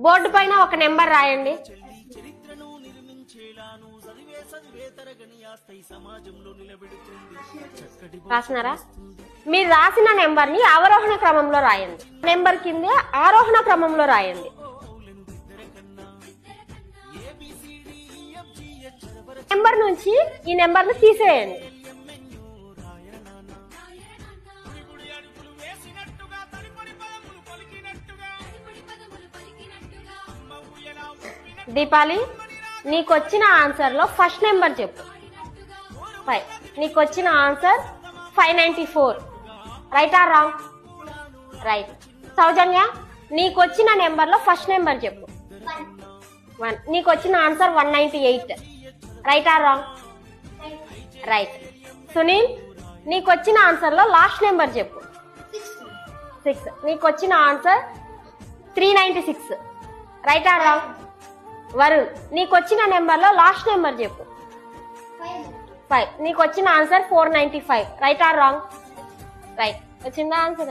Board పైన ఒక number రాయండి. రాసినారా? మీరు రాసిన నెంబర్ ని అవరోహణ క్రమంలో రాయండి. నెంబర్ కింద ఆరోహణ క్రమంలో రాయండి. నెంబర్ నుంచి ఈ నెంబర్ ను తీసేయండి. దీపాలి, నీకొచ్చిన ఆన్సర్ లో ఫస్ట్ నెంబర్ చెప్పు. 5. నీకొచ్చిన answer 594. Right or wrong? Right. Soujanya, నీకొచ్చిన నెంబర్ లో ఫస్ట్ నెంబర్ చెప్పు. 1. నీకొచ్చిన answer 198. Right or wrong? Right. Sunil, నీకొచ్చిన ఆన్సర్ లో లాస్ట్ నెంబర్ చెప్పు. 6. నీకొచ్చిన answer 396. Right or wrong? Varun, నీకొచ్చిన నెంబర్ లో లాస్ట్ నెంబర్ చెప్పు. 5. నీకొచ్చిన answer 495. Right or wrong? Right. వచ్చిందా ఆన్సర్?